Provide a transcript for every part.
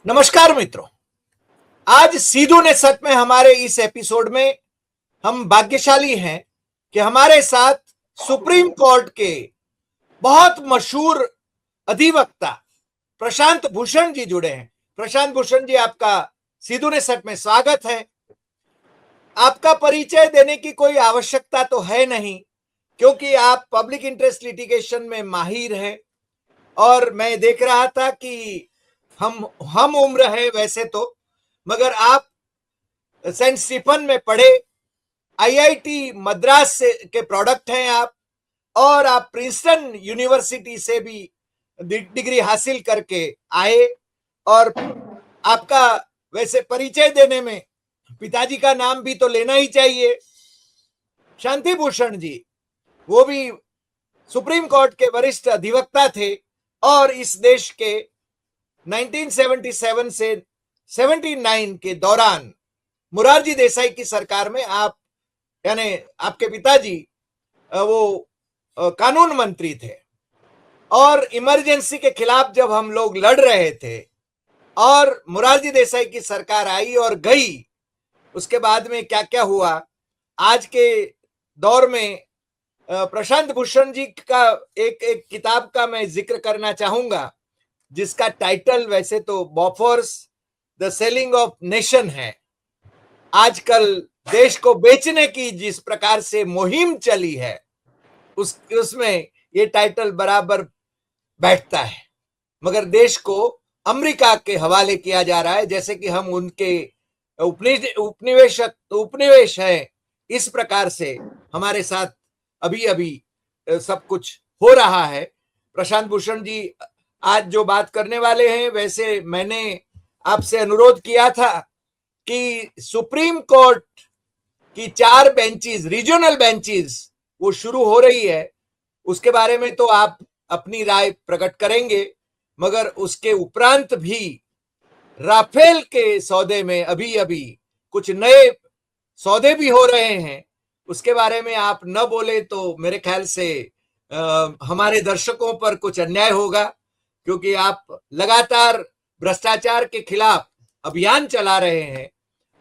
नमस्कार मित्रों, आज सीधू ने सच में हमारे इस एपिसोड में हम भाग्यशाली हैं कि हमारे साथ सुप्रीम कोर्ट के बहुत मशहूर अधिवक्ता प्रशांत भूषण जी जुड़े हैं। प्रशांत भूषण जी, आपका सीधू ने सच में स्वागत है। आपका परिचय देने की कोई आवश्यकता तो है नहीं, क्योंकि आप पब्लिक इंटरेस्ट लिटिगेशन में माहिर हैं। और मैं देख रहा था कि हम उम्र है वैसे तो, मगर आप सेंट स्टीफन में पढ़े, आईआईटी मद्रास से के प्रोडक्ट हैं आप, और आप प्रिंसटन यूनिवर्सिटी से भी डिग्री हासिल करके आए। और आपका वैसे परिचय देने में पिताजी का नाम भी तो लेना ही चाहिए, शांति भूषण जी। वो भी सुप्रीम कोर्ट के वरिष्ठ अधिवक्ता थे और इस देश के 1977 से 79 के दौरान मुरारजी देसाई की सरकार में आप, यानी आपके पिताजी, वो कानून मंत्री थे। और इमरजेंसी के खिलाफ जब हम लोग लड़ रहे थे और मुरारजी देसाई की सरकार आई और गई, उसके बाद में क्या क्या हुआ, आज के दौर में प्रशांत भूषण जी का एक एक किताब का मैं जिक्र करना चाहूंगा, जिसका टाइटल वैसे तो बॉफोर्स द सेलिंग ऑफ नेशन है। आजकल देश को बेचने की जिस प्रकार से मुहिम चली है, उसमें ये टाइटल बराबर बैठता है। मगर देश को अमेरिका के हवाले किया जा रहा है, जैसे कि हम उनके उपनिवेश है। इस प्रकार से हमारे साथ अभी अभी सब कुछ हो रहा है। प्रशांत भूषण जी आज जो बात करने वाले हैं, वैसे मैंने आपसे अनुरोध किया था कि सुप्रीम कोर्ट की 4 बेंचेस, रीजनल बेंचेस, वो शुरू हो रही है। उसके बारे में तो आप अपनी राय प्रकट करेंगे, मगर उसके उपरांत भी राफेल के सौदे में अभी अभी कुछ नए सौदे भी हो रहे हैं। उसके बारे में आप न बोले तो मेरे ख्याल से हमारे दर्शकों पर कुछ अन्याय होगा, क्योंकि आप लगातार भ्रष्टाचार के खिलाफ अभियान चला रहे हैं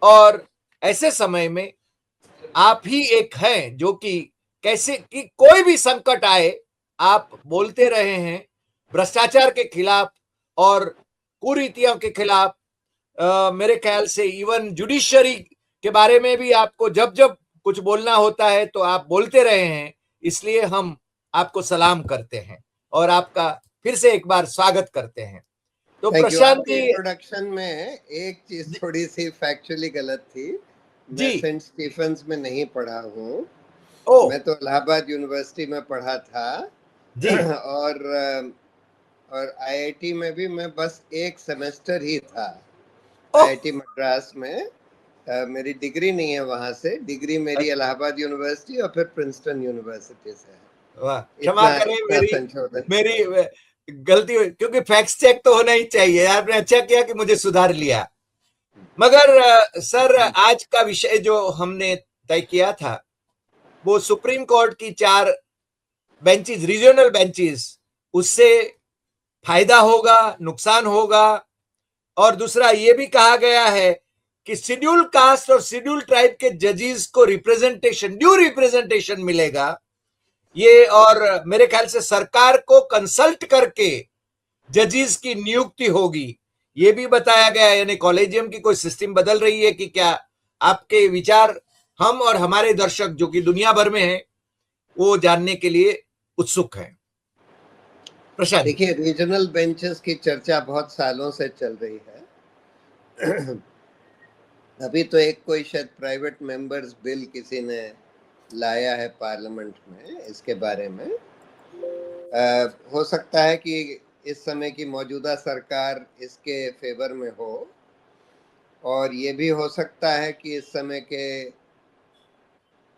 और ऐसे समय में आप ही एक हैं जो कि कैसे कि कोई भी संकट आए, आप बोलते रहे हैं भ्रष्टाचार के खिलाफ और कुरीतियों के खिलाफ। मेरे ख्याल से इवन जुडिशरी के बारे में भी आपको जब जब कुछ बोलना होता है तो आप बोलते रहे हैं। इसलिए हम आपको सलाम करते हैं और आपका फिर से एक बार स्वागत करते हैं। तो प्रशांत जी, इंट्रोडक्शन में एक चीज थोड़ी सी फैक्चुअली गलत थी। मैं सेंट स्टीफेंस में नहीं पढ़ा हूँ, मैं तो इलाहाबाद यूनिवर्सिटी में पढ़ा था जी। और आईआईटी में भी मैं बस एक सेमेस्टर ही था। आईआईटी मद्रास में मेरी डिग्री नहीं है, वहां से डिग्री मेरी इलाहाबाद यूनिवर्सिटी और फिर प्रिंसटन यूनिवर्सिटी से है। वाह, क्षमा करें मेरी गलती हुई, क्योंकि फैक्ट चेक तो होना ही चाहिए। आपने अच्छा किया कि मुझे सुधार लिया। मगर सर, आज का विषय जो हमने तय किया था वो सुप्रीम कोर्ट की 4 बेंचेस, रीजनल बेंचेस, उससे फायदा होगा, नुकसान होगा। और दूसरा ये भी कहा गया है कि शेड्यूल कास्ट और शेड्यूल ट्राइब के जजेस को रिप्रेजेंटेशन, ड्यू रिप्रेजेंटेशन मिलेगा ये। और मेरे ख्याल से सरकार को कंसल्ट करके जजेस की नियुक्ति होगी, ये भी बताया गया है। यानी कॉलेजियम की कोई सिस्टम बदल रही है कि क्या? आपके विचार हम और हमारे दर्शक जो कि दुनिया भर में हैं वो जानने के लिए उत्सुक हैं। प्रशांत, देखिए, रीजनल बेंचेस की चर्चा बहुत सालों से चल रही है। अभी तो एक कोई शायद प्राइवेट मेंबर्स बिल किसी ने लाया है पार्लियामेंट में इसके बारे में। हो सकता है कि इस समय की मौजूदा सरकार इसके फेवर में हो, और ये भी हो सकता है कि इस समय के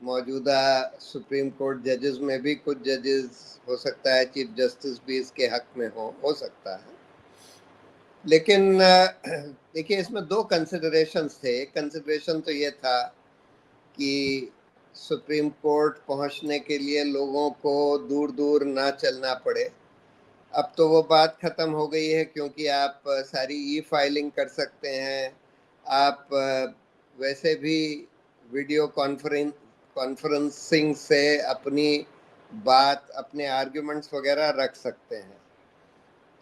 मौजूदा सुप्रीम कोर्ट जजेस में भी कुछ जजेस, हो सकता है चीफ जस्टिस भी इसके हक में हो सकता है। लेकिन देखिए, इसमें 2 कंसिडरेशंस थे। एक कंसिडरेशन तो ये था कि सुप्रीम कोर्ट पहुंचने के लिए लोगों को दूर दूर ना चलना पड़े। अब तो वो बात खत्म हो गई है, क्योंकि आप सारी ई फाइलिंग कर सकते हैं। आप वैसे भी वीडियो कॉन्फ्रेंसिंग से अपनी बात, अपने आर्ग्यूमेंट्स वगैरह रख सकते हैं।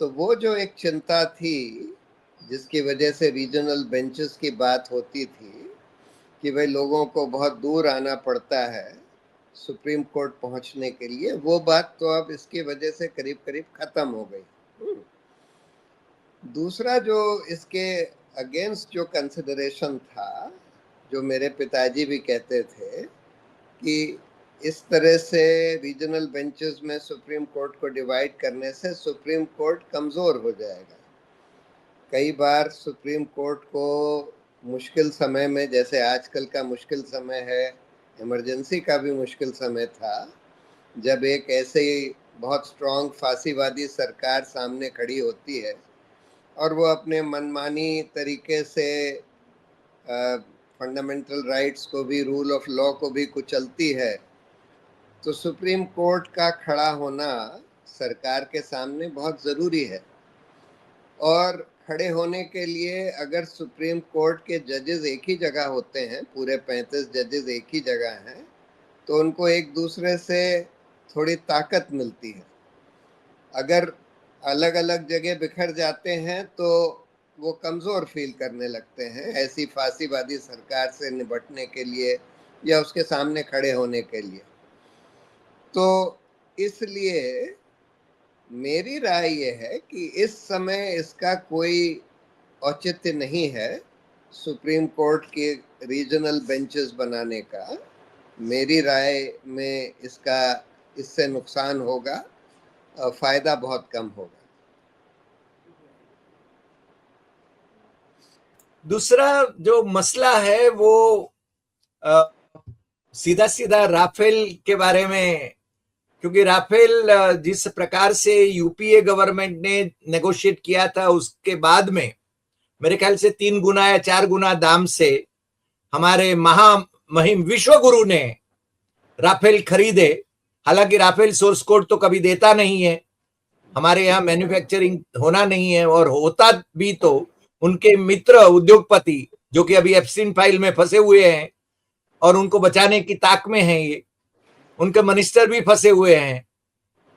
तो वो जो एक चिंता थी जिसकी वजह से रीजनल बेंचेस की बात होती थी कि भाई लोगों को बहुत दूर आना पड़ता है सुप्रीम कोर्ट पहुंचने के लिए, वो बात तो अब इसकी वजह से करीब करीब खत्म हो गई। दूसरा जो इसके अगेंस्ट जो कंसिडरेशन था, जो मेरे पिताजी भी कहते थे कि इस तरह से रीजनल बेंचेस में सुप्रीम कोर्ट को डिवाइड करने से सुप्रीम कोर्ट कमज़ोर हो जाएगा। कई बार सुप्रीम कोर्ट को मुश्किल समय में, जैसे आजकल का मुश्किल समय है, इमरजेंसी का भी मुश्किल समय था, जब एक ऐसे ही बहुत स्ट्रांग फांसीवादी सरकार सामने खड़ी होती है और वो अपने मनमानी तरीके से फंडामेंटल राइट्स को भी, रूल ऑफ लॉ को भी कुचलती है, तो सुप्रीम कोर्ट का खड़ा होना सरकार के सामने बहुत ज़रूरी है। और खड़े होने के लिए अगर सुप्रीम कोर्ट के जजेस एक ही जगह होते हैं, पूरे 35 जजेस एक ही जगह हैं, तो उनको एक दूसरे से थोड़ी ताकत मिलती है। अगर अलग अलग जगह बिखर जाते हैं तो वो कमज़ोर फील करने लगते हैं ऐसी फांसीवादी सरकार से निपटने के लिए या उसके सामने खड़े होने के लिए। तो इसलिए मेरी राय ये है कि इस समय इसका कोई औचित्य नहीं है सुप्रीम कोर्ट के रीजनल बेंचेस बनाने का। मेरी राय में इससे नुकसान होगा, फायदा बहुत कम होगा। दूसरा जो मसला है वो सीधा सीधा राफेल के बारे में, क्योंकि राफेल जिस प्रकार से यूपीए गवर्नमेंट ने नेगोशिएट किया था, उसके बाद में मेरे ख्याल से 3 गुना या 4 गुना दाम से हमारे महामहिम विश्वगुरु ने राफेल खरीदे। हालांकि राफेल सोर्स कोड तो कभी देता नहीं है, हमारे यहाँ मैन्युफैक्चरिंग होना नहीं है, और होता भी तो उनके मित्र उद्योगपति जो कि अभी एप्सिन फाइल में फंसे हुए हैं और उनको बचाने की ताक में हैं, ये उनके मिनिस्टर भी फंसे हुए हैं।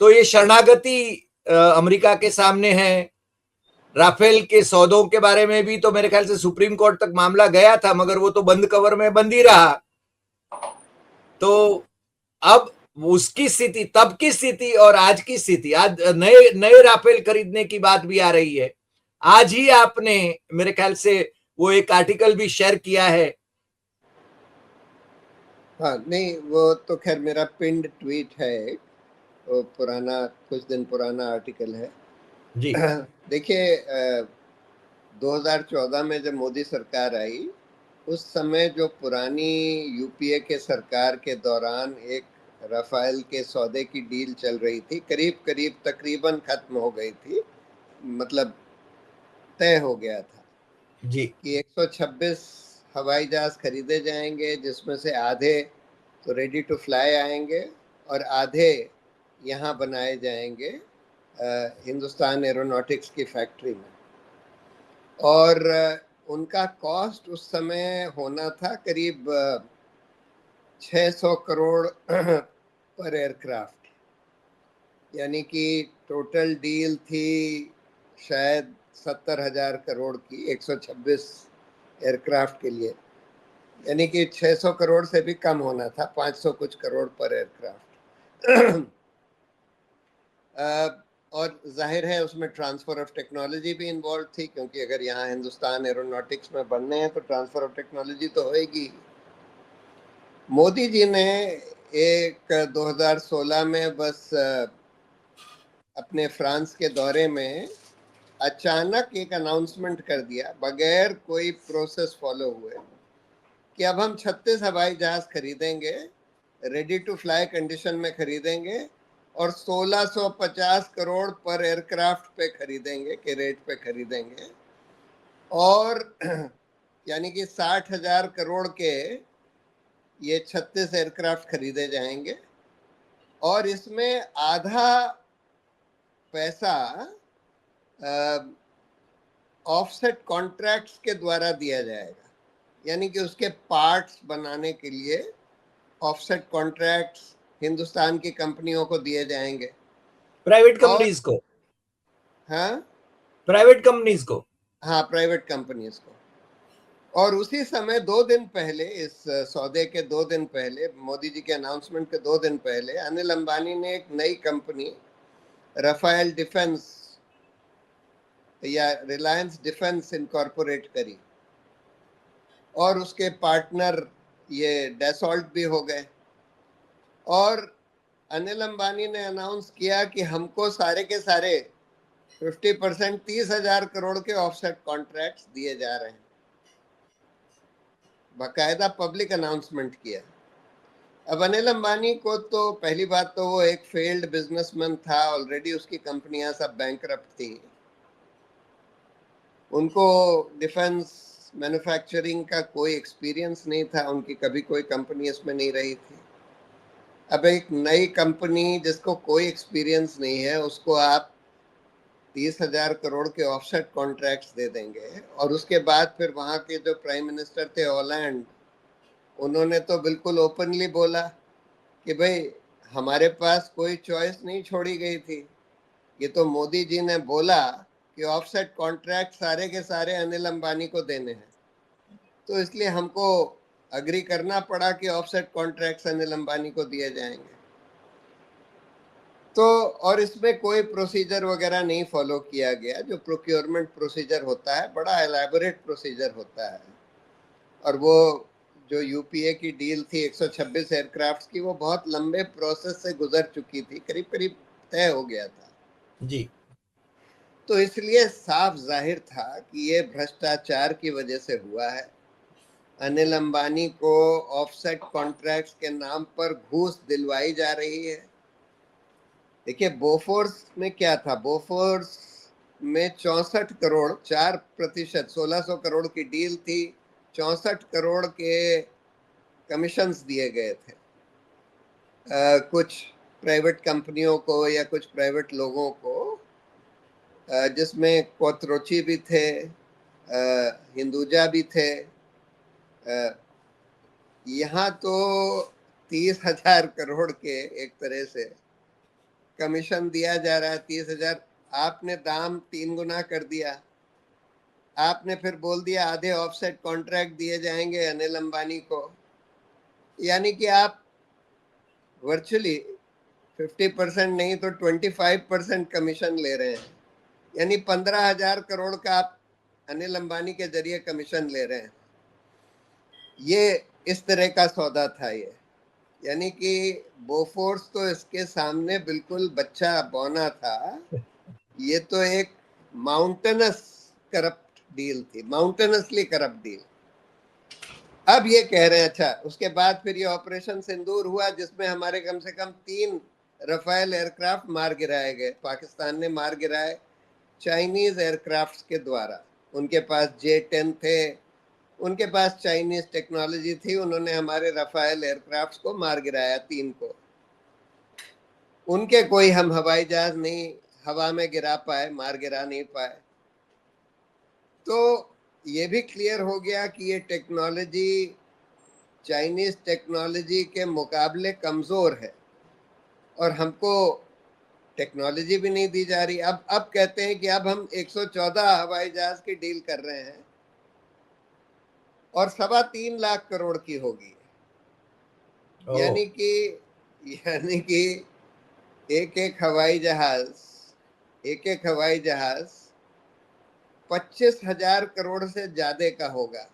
तो ये शरणागति अमेरिका के सामने है। राफेल के सौदों के बारे में भी तो मेरे ख्याल से सुप्रीम कोर्ट तक मामला गया था, मगर वो तो बंद कवर में बंद ही रहा। तो अब उसकी स्थिति, तब की स्थिति और आज की स्थिति, आज नए नए राफेल खरीदने की बात भी आ रही है। आज ही आपने मेरे ख्याल से वो एक आर्टिकल भी शेयर किया है। हाँ, नहीं, वो तो खैर मेरा पिंड ट्वीट है, वो पुराना, कुछ दिन पुराना आर्टिकल है जी। देखिए, 2014 में जब मोदी सरकार आई, उस समय जो पुरानी यूपीए के सरकार के दौरान एक राफेल के सौदे की डील चल रही थी, करीब करीब तकरीबन खत्म हो गई थी, मतलब तय हो गया था जी। कि 126 हवाई जहाज खरीदे जाएंगे, जिसमें से आधे तो रेडी टू फ्लाई आएंगे और आधे यहाँ बनाए जाएंगे हिंदुस्तान एरोनॉटिक्स की फैक्ट्री में। और उनका कॉस्ट उस समय होना था करीब 600 करोड़ पर एयरक्राफ्ट, यानी कि टोटल डील थी शायद 70,000 करोड़ की 126 एयरक्राफ्ट के लिए, यानी कि 600 करोड़ से भी कम होना था, 500 कुछ करोड़ पर एयरक्राफ्ट। और जाहिर है उसमें ट्रांसफ़र ऑफ टेक्नोलॉजी भी इन्वॉल्व थी, क्योंकि अगर यहाँ हिंदुस्तान एरोनॉटिक्स में बनने हैं तो ट्रांसफ़र ऑफ टेक्नोलॉजी तो होएगी। मोदी जी ने एक 2016 में बस अपने फ्रांस के दौरे में अचानक एक अनाउंसमेंट कर दिया, बगैर कोई प्रोसेस फॉलो हुए, कि अब हम 36 हवाई जहाज खरीदेंगे, रेडी टू फ्लाई कंडीशन में खरीदेंगे और 1650 करोड़ पर एयरक्राफ्ट पे खरीदेंगे, के रेट पे खरीदेंगे, और यानी कि 60,000 करोड़ के ये 36 एयरक्राफ्ट खरीदे जाएंगे, और इसमें आधा पैसा ऑफसेट कॉन्ट्रैक्ट्स के द्वारा दिया जाएगा, यानी कि उसके पार्ट्स बनाने के लिए ऑफसेट कॉन्ट्रैक्ट्स हिंदुस्तान की कंपनियों को दिए जाएंगे, प्राइवेट कंपनीज को। हाँ प्राइवेट कंपनीज को, हाँ प्राइवेट कंपनीज को। और उसी समय 2 दिन पहले, इस सौदे के 2 दिन पहले, मोदी जी के अनाउंसमेंट के 2 दिन पहले, अनिल अंबानी ने एक नई कंपनी राफेल डिफेंस या रिलायंस डिफेंस इनकॉर्पोरेट करी, और उसके पार्टनर ये डैसॉल्ट भी हो गए। और अनिल अंबानी ने अनाउंस किया कि हमको सारे के सारे 50% 30,000 करोड़ के ऑफसेट कॉन्ट्रैक्ट्स दिए जा रहे हैं, बाकायदा पब्लिक अनाउंसमेंट किया। अब अनिल अंबानी को तो पहली बात तो वो एक फेल्ड बिजनेसमैन था, ऑलरेडी उसकी कंपनियां सब बैंकरप्ट थी, उनको डिफेंस मैन्युफैक्चरिंग का कोई एक्सपीरियंस नहीं था, उनकी कभी कोई कंपनी इसमें नहीं रही थी। अब एक नई कंपनी जिसको कोई एक्सपीरियंस नहीं है, उसको आप 30,000 करोड़ के ऑफसेट कॉन्ट्रैक्ट्स दे देंगे, और उसके बाद फिर वहां के जो प्राइम मिनिस्टर थे हॉलैंड, उन्होंने तो बिल्कुल ओपनली बोला कि भाई हमारे पास कोई चॉइस नहीं छोड़ी गई थी, ये तो मोदी जी ने बोला कि ऑफसेट कॉन्ट्रैक्ट सारे के सारे अनिल अंबानी को देने हैं, तो इसलिए हमको अग्री करना पड़ा कि ऑफसेट कॉन्ट्रैक्ट्स अनिल अंबानी को दिए जाएंगे। तो और इसमें कोई प्रोसीजर वगैरह नहीं फॉलो किया गया, जो प्रोक्योरमेंट प्रोसीजर होता है बड़ा एलैबोरेट प्रोसीजर होता है, और वो जो यूपीए की डील थी 126 एयरक्राफ्ट की, वो बहुत लंबे प्रोसेस से गुजर चुकी थी, करीब करीब तय हो गया था जी। तो इसलिए साफ जाहिर था कि ये भ्रष्टाचार की वजह से हुआ है। अनिल अंबानी को ऑफसेट कॉन्ट्रैक्ट्स के नाम पर घूस दिलवाई जा रही है। देखिए बोफोर्स में क्या था, बोफोर्स में 64 करोड़ 4%, 1600 करोड़ की डील थी, 64 करोड़ के कमीशंस दिए गए थे कुछ प्राइवेट कंपनियों को या कुछ प्राइवेट लोगों को, जिसमें कोथरुची भी थे, हिंदुजा भी थे। यहाँ तो 30,000 करोड़ के एक तरह से कमीशन दिया जा रहा है। 30,000 आपने दाम 3 गुना कर दिया, आपने फिर बोल दिया आधे ऑफसेट कॉन्ट्रैक्ट दिए जाएंगे अनिल अंबानी को, यानी कि आप वर्चुअली 50% नहीं तो 25% कमीशन ले रहे हैं, यानी 15,000 करोड़ का आप अनिल अंबानी के जरिए कमीशन ले रहे हैं। ये इस तरह का सौदा था ये, यानी कि बोफोर्स तो इसके सामने बिल्कुल बच्चा बौना था। ये तो एक माउंटेनस करप्ट डील थी, माउंटेनसली करप्ट डील। अब ये कह रहे हैं, अच्छा उसके बाद फिर ये ऑपरेशन सिंदूर हुआ, जिसमें हमारे कम से कम 3 राफेल एयरक्राफ्ट मार गिराए गए, पाकिस्तान ने मार गिराए चाइनीज एयरक्राफ्ट्स के द्वारा। उनके पास J-10 थे, उनके पास चाइनीज टेक्नोलॉजी थी, उन्होंने हमारे राफेल एयरक्राफ्ट्स को मार गिराया 3 को। उनके कोई हम हवाई जहाज नहीं हवा में गिरा पाए, मार गिरा नहीं पाए। तो ये भी क्लियर हो गया कि ये टेक्नोलॉजी चाइनीज टेक्नोलॉजी के मुकाबले कमजोर है, और हमको टेक्नोलॉजी भी नहीं दी जा रही। अब कहते हैं कि अब हम 114 हवाई जहाज की डील कर रहे हैं और 3.25 लाख करोड़ की होगी, यानी कि एक एक हवाई जहाज 25,000 करोड़ से ज्यादा का होगा।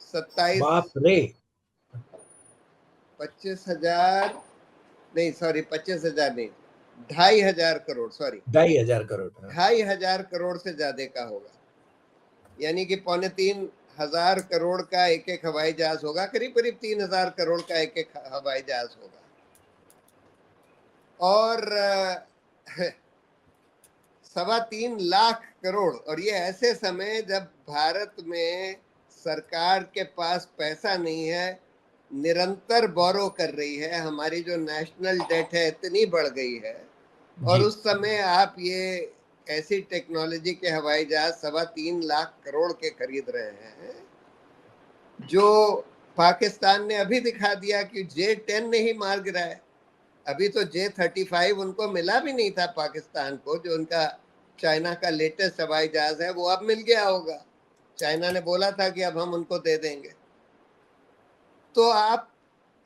27 बाप रे, 25,000 नहीं, सॉरी 25,000 नहीं, 2,500 करोड़, सॉरी 2,500 करोड़। 2,500 करोड़ से ज्यादा का होगा, यानी कि 3,500 करोड़ का एक एक हवाई जहाज होगा, करीब करीब 3,000 करोड़ का एक एक हवाई जहाज होगा। और 3.25 लाख करोड़, और ये ऐसे समय जब भारत में सरकार के पास पैसा नहीं है, निरंतर बोरो कर रही है, हमारी जो नेशनल डेट है इतनी बढ़ गई है और जी। उस समय आप ये ऐसी टेक्नोलॉजी के हवाई जहाज 3.25 लाख करोड़ के खरीद रहे हैं, जो पाकिस्तान ने अभी दिखा दिया कि J-10 नहीं मार गिराया है। अभी तो J-35 उनको मिला भी नहीं था पाकिस्तान को, जो उनका चाइना का लेटेस्ट हवाई जहाज है, वो अब मिल गया होगा। चाइना ने बोला था कि अब हम उनको दे देंगे। तो आप,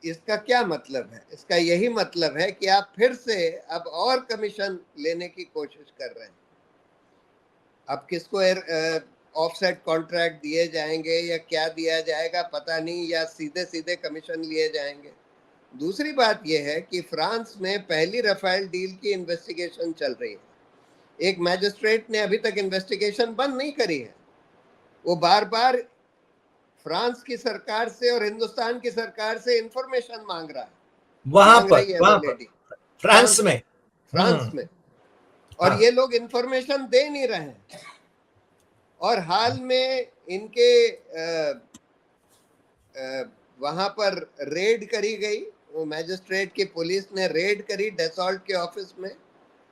इसका क्या मतलब है? इसका यही मतलब है कि आप फिर से अब और कमीशन लेने की कोशिश कर रहे हैं। अब किसको ऑफसेट कॉन्ट्रैक्ट दिए जाएंगे या क्या दिया जाएगा पता नहीं, या सीधे सीधे कमीशन लिए जाएंगे। दूसरी बात यह है कि फ्रांस में पहली राफेल डील की इन्वेस्टिगेशन चल रही है। एक मैजिस्ट्रेट ने अभी तक इन्वेस्टिगेशन बंद नहीं करी है। वो बार बार फ्रांस की सरकार से और हिंदुस्तान की सरकार से इंफॉर्मेशन मांग रहा है, मांग रही है वो वहां पर लेडी, फ्रांस में। फ्रांस में। और हाँ। ये लोग इंफॉर्मेशन दे नहीं रहे हैं। और हाल में इनके वहां पर रेड करी गई, वो मैजिस्ट्रेट की पुलिस ने रेड करी डेसॉल्ट के ऑफिस में,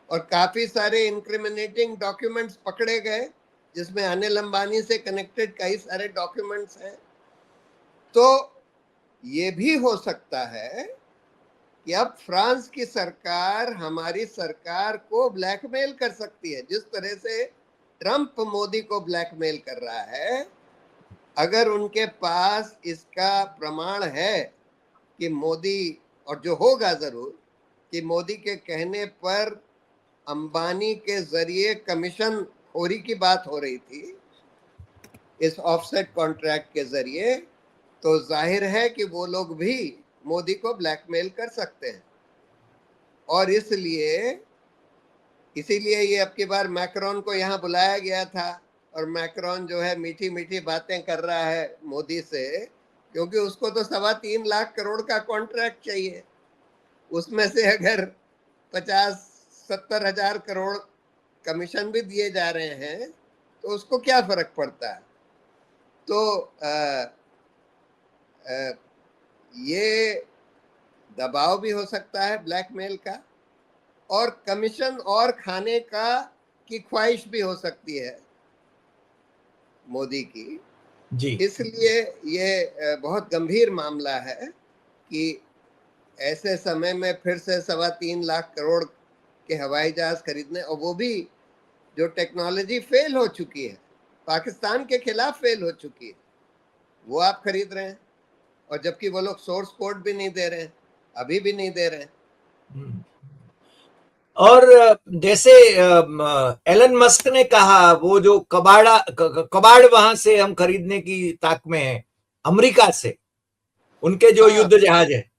और काफी सारे इंक्रिमिनेटिंग डॉक्यूमेंट्स पकड़े गए, जिसमें अनिल अंबानी से कनेक्टेड कई सारे डॉक्यूमेंट्स हैं। तो ये भी हो सकता है कि अब फ्रांस की सरकार हमारी सरकार को ब्लैकमेल कर सकती है, जिस तरह से ट्रंप मोदी को ब्लैकमेल कर रहा है। अगर उनके पास इसका प्रमाण है कि मोदी, और जो होगा जरूर, कि मोदी के कहने पर अंबानी के जरिए कमीशन खोरी की बात हो रही थी इस ऑफसेट कॉन्ट्रैक्ट के जरिए, तो जाहिर है कि वो लोग भी मोदी को ब्लैकमेल कर सकते हैं। और इसीलिए ये अब की बार मैक्रोन को यहाँ बुलाया गया था, और मैक्रोन जो है मीठी मीठी बातें कर रहा है मोदी से, क्योंकि उसको तो 3.25 लाख करोड़ का कॉन्ट्रैक्ट चाहिए। उसमें से अगर 50-70 हजार करोड़ कमीशन भी दिए जा रहे हैं तो उसको क्या फर्क पड़ता है। तो ये दबाव भी हो सकता है ब्लैकमेल का, और कमीशन और खाने का की ख्वाहिश भी हो सकती है मोदी की। जी। इसलिए ये बहुत गंभीर मामला है कि ऐसे समय में फिर से 3.25 लाख करोड़ के हवाई जहाज खरीदने, और वो भी जो टेक्नोलॉजी फेल हो चुकी है, पाकिस्तान के खिलाफ फेल हो चुकी है, वो आप खरीद रहे हैं। और जबकि वो लोग सोर्स कोड भी नहीं दे रहे हैं, अभी भी नहीं दे रहे हैं। और जैसे एलन मस्क ने कहा, वो जो कबाड़ वहां से हम खरीदने की ताक में है, अमेरिका से, उनके जो हाँ, युद्ध जहाज है।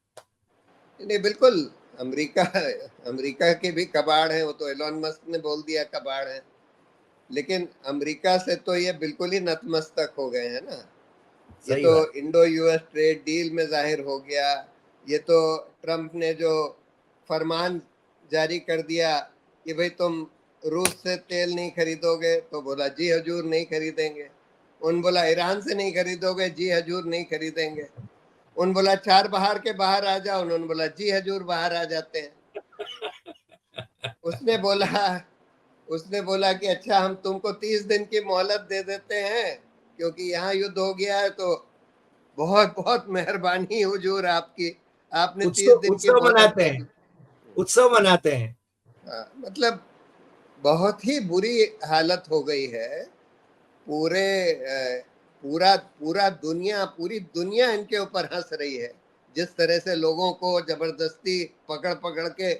नहीं बिल्कुल, अमेरिका अमेरिका के भी कबाड़ है, वो तो एलन मस्क ने बोल दिया कबाड़ है। लेकिन अमेरिका से तो ये बिल्कुल ही नतमस्तक हो गए हैं ना। ये सही तो बात। इंडो यूएस ट्रेड डील में जाहिर हो गया। ये तो ट्रंप ने जो फरमान जारी कर दिया कि भाई तुम रूस से तेल नहीं खरीदोगे, तो बोला जी हजूर नहीं खरीदेंगे। उन बोला ईरान से नहीं खरीदोगे, जी हजूर नहीं खरीदेंगे। उन बोला चार बाहर के बाहर आ जाओ, उन्होंने बोला जी हजूर बाहर आ जाते हैं। उसने बोला उसने बोला कि अच्छा हम तुमको 30 दिन की मोहलत दे देते हैं, क्योंकि यहाँ युद्ध हो गया है, तो बहुत बहुत मेहरबानी हुजूर आपकी, आपने 30 उत्सव दिन की उत्सव मोहलत मनाते दे हैं। दी। उत्सव मनाते हैं। मतलब बहुत ही बुरी हालत हो गई है। पूरे पूरी दुनिया इनके ऊपर हंस रही है। जिस तरह से लोगों को जबरदस्ती पकड़ पकड़ के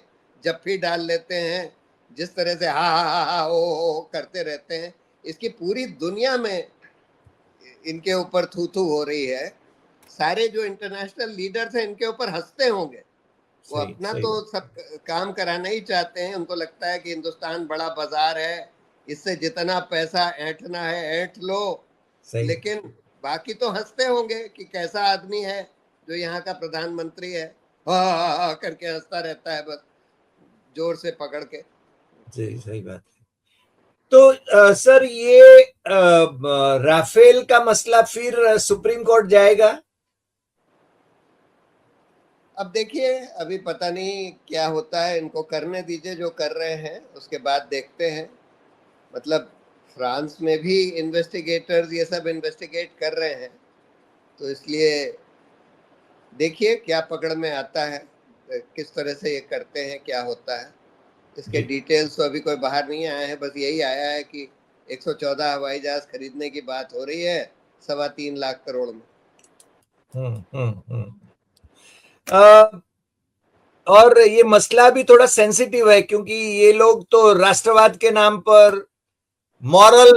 जप्फी डाल लेते हैं, जिस तरह से हा ओ करते रहते हैं, इसकी पूरी दुनिया में इनके ऊपर थू थू हो रही है। सारे जो इंटरनेशनल लीडर्स हैं इनके ऊपर हंसते होंगे। वो सही अपना सही तो बात। सब काम कराना ही चाहते हैं। उनको लगता है कि हिंदुस्तान बड़ा बाजार है, इससे जितना पैसा ऐंठना है ऐंठ लो। सही। लेकिन बाकी तो हंसते होंगे कि कैसा आदमी है जो यहाँ का प्रधानमंत्री है, हा करके हंसता रहता है बस, जोर से पकड़ के। सही सही बात है। तो सर, ये राफेल का मसला फिर सुप्रीम कोर्ट जाएगा? अब देखिए, अभी पता नहीं क्या होता है, इनको करने दीजिए जो कर रहे हैं, उसके बाद देखते हैं। मतलब फ्रांस में भी इन्वेस्टिगेटर्स ये सब इन्वेस्टिगेट कर रहे हैं, तो इसलिए देखिए क्या पकड़ में आता है, किस तरह से ये करते हैं, क्या होता है। इसके डिटेल्स तो अभी कोई बाहर नहीं आए हैं, बस यही आया है कि 114 हवाई जहाज खरीदने की बात हो रही है 3.25 लाख करोड़ में। और ये मसला भी थोड़ा सेंसिटिव है, क्योंकि ये लोग तो राष्ट्रवाद के नाम पर मॉरल,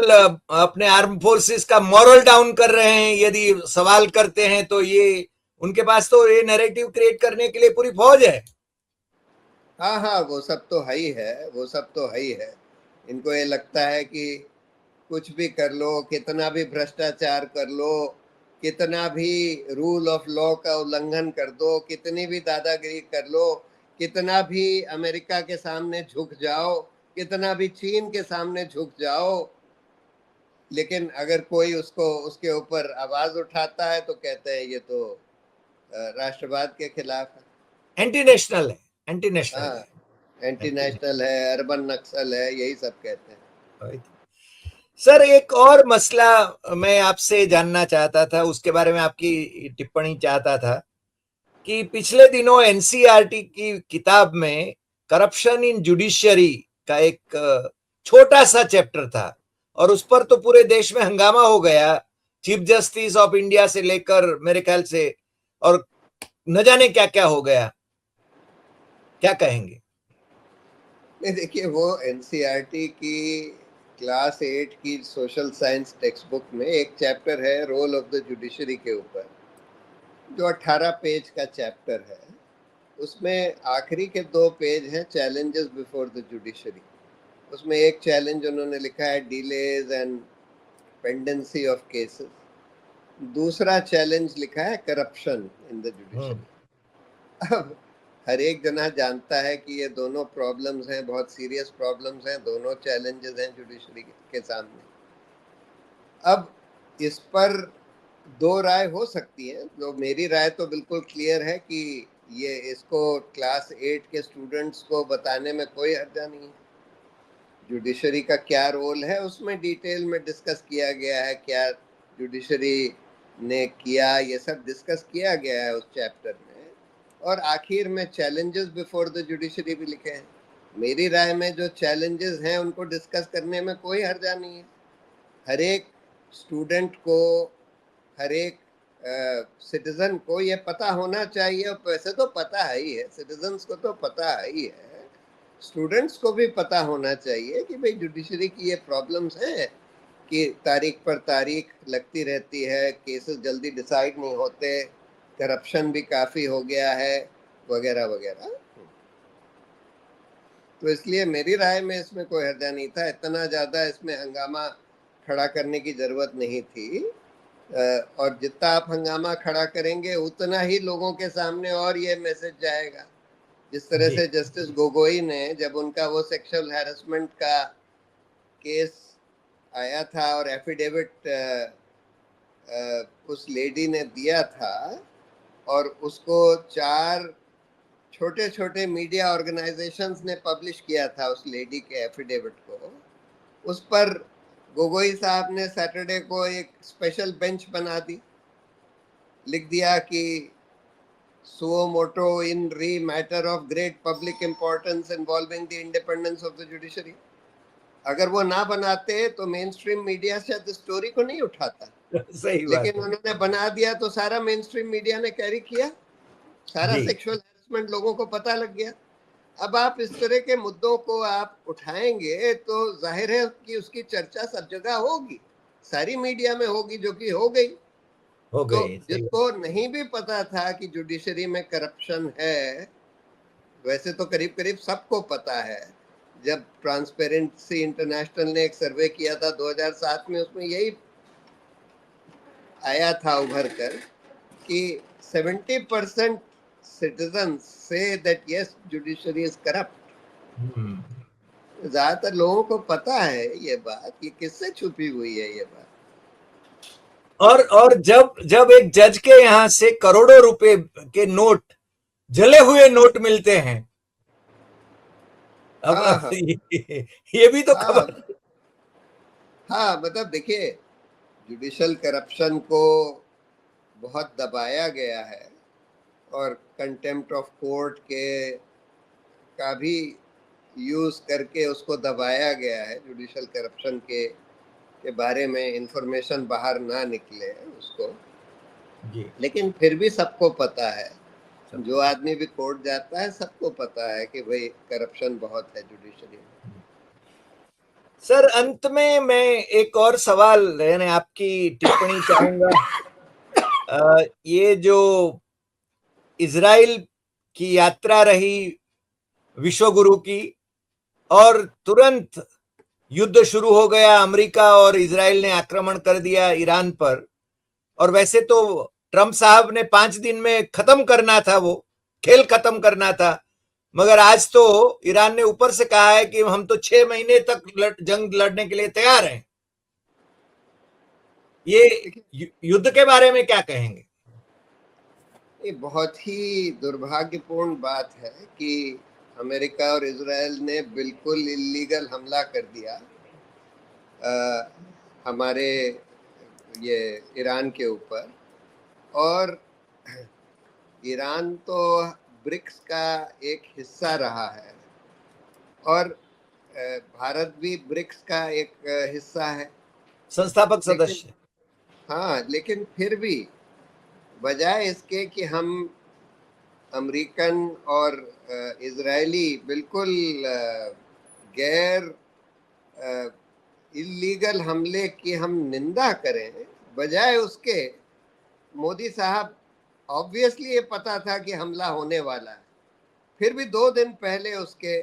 अपने आर्म फोर्सेस का मॉरल डाउन कर रहे हैं। यदि सवाल करते हैं तो ये उनके पास तो ये नैरेटिव क्रिएट करने के लिए पूरी फौज है। हाँ हाँ, वो सब तो है ही है, वो सब तो है ही है। इनको ये लगता है कि कुछ भी कर लो, कितना भी भ्रष्टाचार कर लो, कितना भी रूल ऑफ लॉ का उल्लंघन कर दो, कितनी भी दादागिरी कर लो, कितना भी अमेरिका के सामने झुक जाओ, कितना भी चीन के सामने झुक जाओ, लेकिन अगर कोई उसको उसके ऊपर आवाज उठाता है तो कहते हैं ये तो राष्ट्रवाद के खिलाफ है, एंटी नेशनल है, एंटी नेशनल हाँ, है, एंटी नेशनल है, अर्बन नक्सल है, यही सब कहते हैं। सर एक और मसला मैं आपसे जानना चाहता था, उसके बारे में आपकी टिप्पणी चाहता था कि पिछले दिनों एनसीईआरटी की किताब में करप्शन इन जुडिशियरी का एक छोटा सा चैप्टर था, और उस पर तो पूरे देश में हंगामा हो गया, चीफ जस्टिस ऑफ इंडिया से लेकर मेरे ख्याल से, और न जाने क्या क्या हो गया। क्या कहेंगे? नहीं, देखिए, वो एनसीईआरटी की क्लास 8 की सोशल साइंस टेक्स्ट बुक में एक चैप्टर है रोल ऑफ द जुडिशरी के ऊपर, जो 18 पेज का चैप्टर है। उसमें आखिरी के 2 पेज हैं चैलेंजेस बिफोर द जुडिशरी। उसमें एक चैलेंज उन्होंने लिखा है delays and pendency of cases, दूसरा चैलेंज लिखा है करप्शन इन द जुडिशरी। अब हर एक जना जानता है कि ये दोनों प्रॉब्लम्स हैं, बहुत सीरियस प्रॉब्लम्स हैं, दोनों चैलेंजेस हैं जुडिशरी के सामने। अब इस पर 2 राय हो सकती है। जो मेरी राय तो बिल्कुल क्लियर है कि ये इसको क्लास 8 के स्टूडेंट्स को बताने में कोई हर्जा नहीं है। जुडिशरी का क्या रोल है उसमें डिटेल में डिस्कस किया गया है, क्या जुडिशरी ने किया, ये सब डिस्कस किया गया है उस चैप्टर में। और आखिर में चैलेंजेस बिफोर द जुडिशरी भी लिखे हैं। मेरी राय में जो चैलेंजेस हैं उनको डिस्कस करने में कोई हर्जा नहीं है। हर एक स्टूडेंट को, हर एक सिटीजन को ये पता होना चाहिए, और वैसे तो पता है ही है, सिटीजन्स को तो पता है ही है, स्टूडेंट्स को भी पता होना चाहिए कि भाई जुडिशरी की ये प्रॉब्लम्स हैं कि तारीख पर तारीख लगती रहती है, केसेस जल्दी डिसाइड नहीं होते, करप्शन भी काफ़ी हो गया है, वगैरह वगैरह। तो इसलिए मेरी राय में इसमें कोई हर्जा नहीं था, इतना ज़्यादा इसमें हंगामा खड़ा करने की ज़रूरत नहीं थी। और जितना आप हंगामा खड़ा करेंगे उतना ही लोगों के सामने और ये मैसेज जाएगा। जिस तरह से जस्टिस गोगोई ने, जब उनका वो सेक्सुअल हैरेसमेंट का केस आया था और एफिडेविट उस लेडी ने दिया था, और उसको 4 छोटे छोटे मीडिया ऑर्गेनाइजेशंस ने पब्लिश किया था उस लेडी के एफिडेविट को, उस पर गोगोई साहब ने सैटरडे को एक स्पेशल बेंच बना दी, लिख दिया कि suo moto in re matter of great public importance involving the independence of the judiciary। अगर वो ना बनाते तो मेन स्ट्रीम मीडिया शायद स्टोरी को नहीं उठाता। सही बात लेकिन है। उन्होंने बना दिया तो सारा मेन स्ट्रीम मीडिया ने कैरी किया, सारा सेक्सुअल हैरेसमेंट लोगों को पता लग गया। अब आप इस तरह के मुद्दों को आप उठाएंगे तो जाहिर है कि उसकी चर्चा सब जगह होगी, सारी मीडिया में होगी, जो कि हो गई। तो जिसको नहीं भी पता था कि जुडिशरी में करप्शन है, वैसे तो करीब करीब सबको पता है। जब ट्रांसपेरेंसी इंटरनेशनल ने एक सर्वे किया था 2007 में, उसमें यही आया था उभर कर कि 70% citizen say that yes judiciary is corrupt. ज्यादातर लोगों को पता है ये बात, ये किससे छुपी हुई है ये बात। और जब जब एक जज के यहाँ से करोड़ों रुपए के नोट जले हुए नोट मिलते हैं। अब हाँ, हाँ, ये भी तो हाँ, खबर। हाँ, मतलब देखिए, जुडिशल करप्शन को बहुत दबाया गया है और कंटेम्प्ट ऑफ कोर्ट का भी यूज करके उसको दबाया गया है। जुडिशल करप्शन के बारे में इंफॉर्मेशन बाहर ना निकले उसको, जी, लेकिन फिर भी सबको पता है, जो आदमी भी कोर्ट जाता है सबको पता है कि भाई करप्शन बहुत है जुडिशरी में। सर अंत में मैं एक और सवाल यानी आपकी टिप्पणी चाहूंगा। ये जो इजराइल की यात्रा रही विश्व गुरु की, और तुरंत युद्ध शुरू हो गया, अमेरिका और इजराइल ने आक्रमण कर दिया ईरान पर। और वैसे तो ट्रंप साहब ने 5 दिन में खत्म करना था, वो खेल खत्म करना था, मगर आज तो ईरान ने ऊपर से कहा है कि हम तो 6 महीने तक जंग लड़ने के लिए तैयार हैं। ये युद्ध के बारे में क्या कहेंगे? ये बहुत ही दुर्भाग्यपूर्ण बात है कि अमेरिका और इजराइल ने बिल्कुल इलीगल हमला कर दिया हमारे ये ईरान के ऊपर। और ईरान तो ब्रिक्स का एक हिस्सा रहा है और भारत भी ब्रिक्स का एक हिस्सा है, संस्थापक लेकिन सदस्य। हाँ, लेकिन फिर भी बजाय इसके कि हम अमेरिकन और इजरायली बिल्कुल गैर इलीगल हमले की हम निंदा करें, बजाय उसके मोदी साहब, ऑब्वियसली ये पता था कि हमला होने वाला है, फिर भी 2 दिन पहले उसके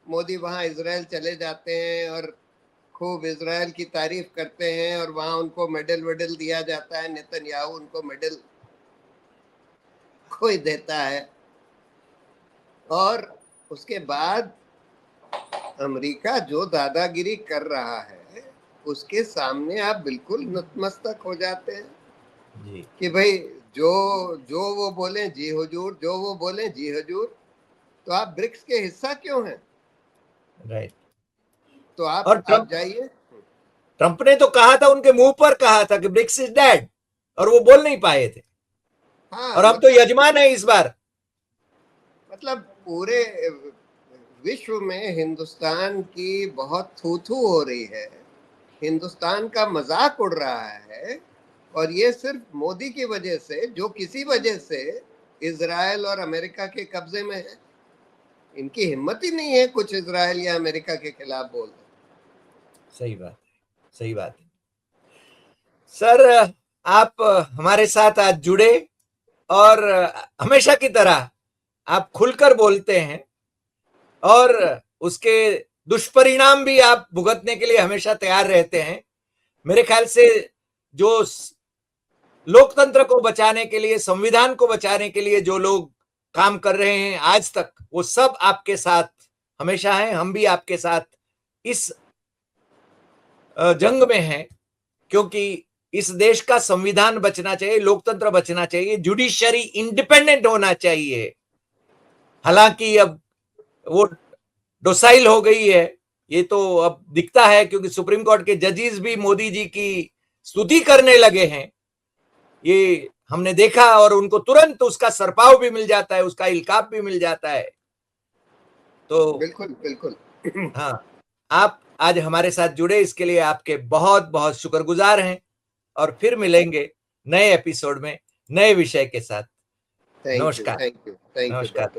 मोदी वहां इजराइल चले जाते हैं और खूब इजराइल की तारीफ करते हैं और वहां उनको मेडल वेडल दिया जाता है। नेतन्याहू उनको मेडल कोई देता है और उसके बाद अमेरिका जो दादागिरी कर रहा है उसके सामने आप बिल्कुल नतमस्तक हो जाते हैं जी, कि भाई जो जो वो बोले जी हुजूर, जो वो बोले जी हुजूर। तो आप ब्रिक्स के हिस्सा क्यों हैं? राइट। तो और आप जाइए। ट्रंप ने तो कहा था, उनके मुंह पर कहा था कि ब्रिक्स इज डेड, और वो बोल नहीं पाए थे। हाँ, और हम तो यजमान है इस बार। मतलब पूरे विश्व में हिंदुस्तान की बहुत थू-थू हो रही है, हिंदुस्तान का मजाक उड़ रहा है, और ये सिर्फ मोदी की वजह से, जो किसी वजह से इजराइल और अमेरिका के कब्जे में है। इनकी हिम्मत ही नहीं है कुछ इजराइल या अमेरिका के खिलाफ बोल दे। सही बात है, सही बात है। सर आप हमारे साथ आज जुड़े, और हमेशा की तरह आप खुलकर बोलते हैं, और उसके दुष्परिणाम भी आप भुगतने के लिए हमेशा तैयार रहते हैं। मेरे ख्याल से जो लोकतंत्र को बचाने के लिए, संविधान को बचाने के लिए जो लोग काम कर रहे हैं आज तक, वो सब आपके साथ हमेशा हैं। हम भी आपके साथ इस जंग में हैं, क्योंकि इस देश का संविधान बचना चाहिए, लोकतंत्र बचना चाहिए, जुडिशरी इंडिपेंडेंट होना चाहिए। हालांकि अब वो डोसाइल हो गई है, ये तो अब दिखता है, क्योंकि सुप्रीम कोर्ट के जजेस भी मोदी जी की स्तुति करने लगे हैं। ये हमने देखा, और उनको तुरंत उसका सरपाव भी मिल जाता है, उसका इल्काब भी मिल जाता है। तो बिल्कुल, बिल्कुल। हाँ, आप आज हमारे साथ जुड़े, इसके लिए आपके बहुत बहुत शुक्रगुजार हैं। और फिर मिलेंगे नए एपिसोड में नए विषय के साथ। थैंक यू, नमस्कार। थैंक यू, थैंक यू नमस्कार। डॉक्टर।